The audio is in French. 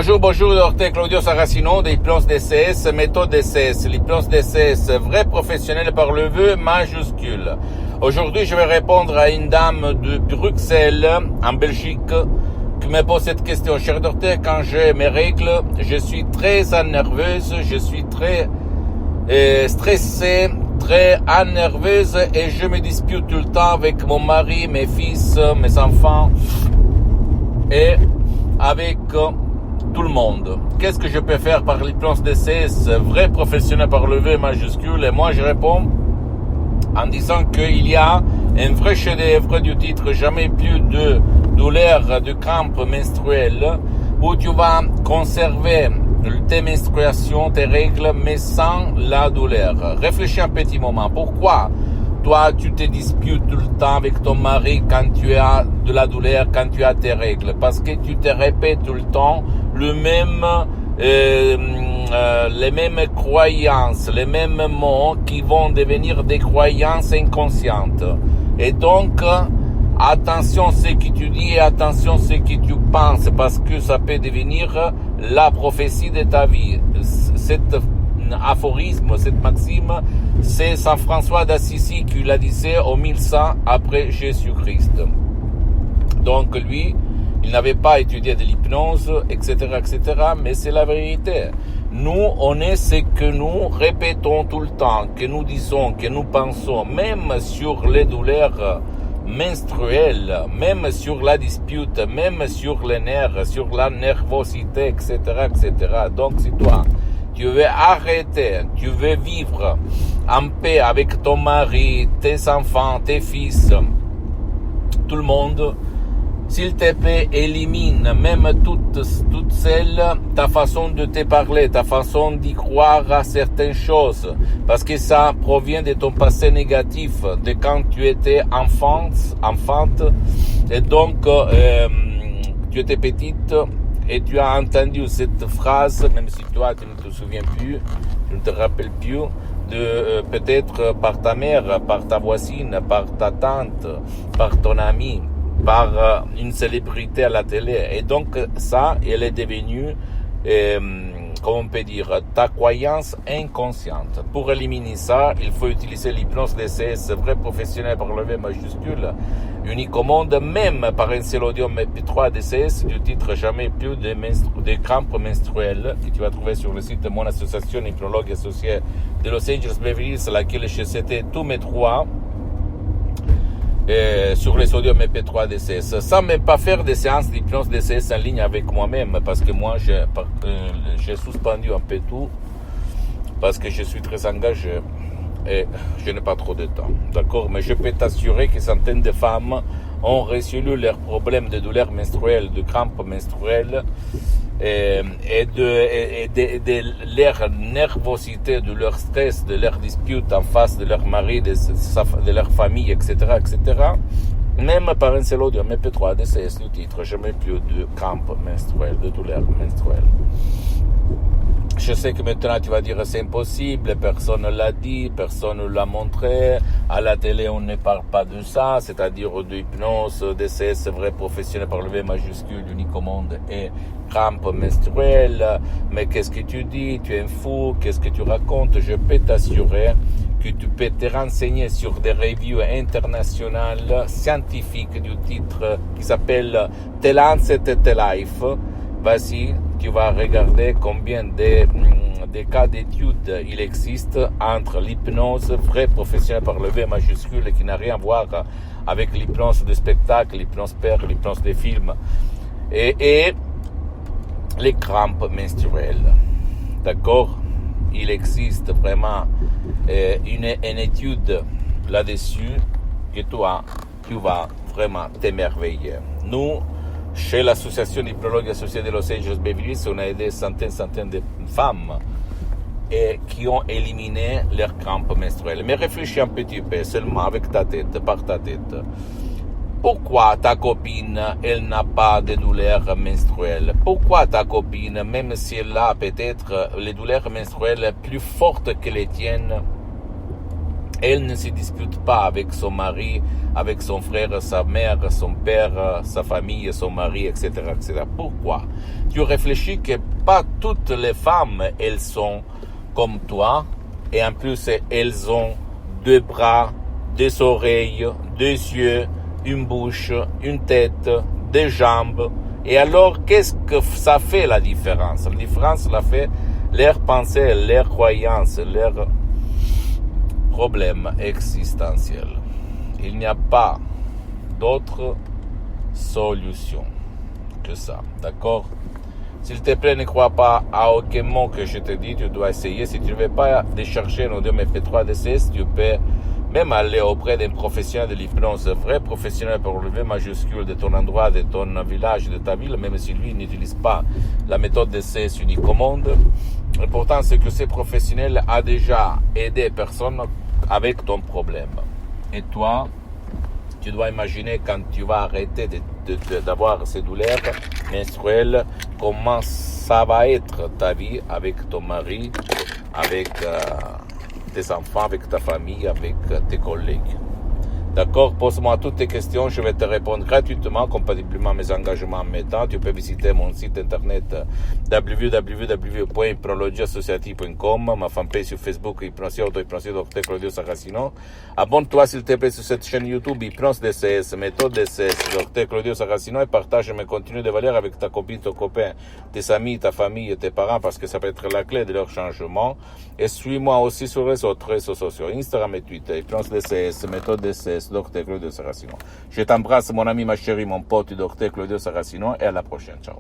Bonjour, docteur Claudio Saracino d'Hypnose DCS, méthode DCS, l'hypnose DCS, vrai professionnel par le vœu majuscule. Aujourd'hui, je vais répondre à une dame de Bruxelles, en Belgique, qui me pose cette question. Cher docteur, quand j'ai mes règles, je suis très nerveuse, je suis très stressée, très nerveuse et je me dispute tout le temps avec mon mari, mes fils, mes enfants et avec tout le monde. Qu'est-ce que je peux faire par l'hypnose DCS, vrai professionnel par le V majuscule? Et moi je réponds en disant qu'il y a un vrai chef-d'œuvre du titre Jamais plus de douleur de crampes menstruelles, où tu vas conserver tes menstruations, tes règles, mais sans la douleur. Réfléchis un petit moment. Pourquoi toi, tu te disputes tout le temps avec ton mari quand tu as de la douleur, quand tu as tes règles? Parce que tu te répètes tout le temps les mêmes croyances, les mêmes mots qui vont devenir des croyances inconscientes. Et donc, attention à ce que tu dis et attention à ce que tu penses, parce que ça peut devenir la prophétie de ta vie. Cet aphorisme, cette maxime, c'est Saint François d'Assisi qui la disait au 1100 après Jésus-Christ. Donc lui, il n'avait pas étudié de l'hypnose, etc., mais c'est la vérité. Nous, on est ce que nous répétons tout le temps, que nous disons, que nous pensons, même sur les douleurs menstruelles, même sur la dispute, même sur les nerfs, sur la nervosité, etc. Donc, si toi, tu veux arrêter, tu veux vivre en paix avec ton mari, tes enfants, tes fils, tout le monde, s'il te plaît, élimine même toute celle, ta façon de te parler, ta façon d'y croire à certaines choses, parce que ça provient de ton passé négatif, de quand tu étais enfante, et donc tu étais petite, et tu as entendu cette phrase, même si toi tu ne te souviens plus, tu ne te rappelles plus, de peut-être par ta mère, par ta voisine, par ta tante, par ton ami, par une célébrité à la télé. Et donc ça, elle est devenue, comment on peut dire, ta croyance inconsciente. Pour éliminer ça, il faut utiliser l'hypnose DCS, vrai professionnel par le V majuscule, unique au monde, même par un seul audio MP3 DCS du titre Jamais plus de crampes menstruelles, que tu vas trouver sur le site de mon association hypnologue associée de Los Angeles Beverly Hills, à laquelle j'ai cité tous mes trois sur les audios MP3 DCS, sans même pas faire des séances d'hypnose DCS en ligne avec moi-même, parce que moi j'ai suspendu un peu tout, parce que je suis très engagé et je n'ai pas trop de temps, d'accord? Mais je peux t'assurer que centaines de femmes ont résolu leurs problèmes de douleurs menstruelles, de crampes menstruelles, et de leur nervosité, de leur stress, de leur dispute en face de leur mari, de leur famille, etc., même par un seul audio MP3 DCS du titre Jamais plus de crampes menstruelles, de douleurs menstruelles. Je sais que maintenant tu vas dire c'est impossible, personne ne l'a dit, personne ne l'a montré, à la télé on ne parle pas de ça, c'est-à-dire de hypnose, DCS, vrai professionnel par le V majuscule, unique au monde et crampes menstruelles. Mais qu'est-ce que tu dis? Tu es un fou, qu'est-ce que tu racontes? Je peux t'assurer que tu peux te renseigner sur des reviews internationales scientifiques du titre qui s'appelle The Lancet The Life. Vas-y, tu vas regarder combien de cas d'études il existe entre l'hypnose vrai professionnel par le V majuscule qui n'a rien à voir avec l'hypnose de spectacle, l'hypnose père, l'hypnose des films et les crampes menstruelles. D'accord? Il existe vraiment une étude là-dessus que toi, tu vas vraiment t'émerveiller. Nous, chez l'association hypnologue associée de Los Angeles Beverly Hills, on a aidé centaines de femmes qui ont éliminé leurs crampes menstruelles. Mais réfléchis un petit peu seulement avec ta tête, par ta tête. Pourquoi ta copine, elle n'a pas de douleurs menstruelles? Pourquoi ta copine, même si elle a peut-être les douleurs menstruelles plus fortes que les tiennes, Elle ne se dispute pas avec son mari, avec son frère, sa mère, son père, sa famille, son mari, etc., etc. Pourquoi? Tu réfléchis que pas toutes les femmes, elles sont comme toi, et en plus, elles ont 2 bras, 2 oreilles, 2 yeux, une bouche, une tête, 2 jambes. Et alors, qu'est-ce que ça fait la différence? La différence la fait leur pensée, leur croyance, leur problème existentiel. Il n'y a pas d'autre solution que ça, d'accord? S'il te plaît, ne crois pas à aucun mot que je te dis, tu dois essayer. Si tu ne veux pas décharger un audio MP3 DCS, tu peux même aller auprès d'un professionnel de l'hypnose, vrai professionnel pour le V majuscule de ton endroit, de ton village, de ta ville, même si lui n'utilise pas la méthode DCS unique au monde. L'important, c'est que ce professionnel a déjà aidé personne avec ton problème. Et toi, tu dois imaginer quand tu vas arrêter d'avoir ces douleurs menstruelles, comment ça va être ta vie avec ton mari, avec tes enfants, avec ta famille, avec tes collègues. D'accord? Pose-moi toutes tes questions, je vais te répondre gratuitement, compatiblement à mes engagements en mes temps. Tu peux visiter mon site internet www.hypnologieassociative.com, ma fanpage sur Facebook, Hypnosie Dr Claudio Saracino. Abonne-toi s'il te plaît sur cette chaîne YouTube, Hypnose DCS, méthode DCS, Dr Claudio Saracino, et partage mes contenus de valeur avec ta copine, ton copain, tes amis, ta famille, tes parents, parce que ça peut être la clé de leur changement. Et suis-moi aussi sur les autres réseaux sociaux, Instagram et Twitter, Hypnose DCS, méthode DCS, Dr Claudio Saracino. Je t'embrasse, mon ami, ma chérie, mon pote, Dr Claudio Saracino, et à la prochaine. Ciao.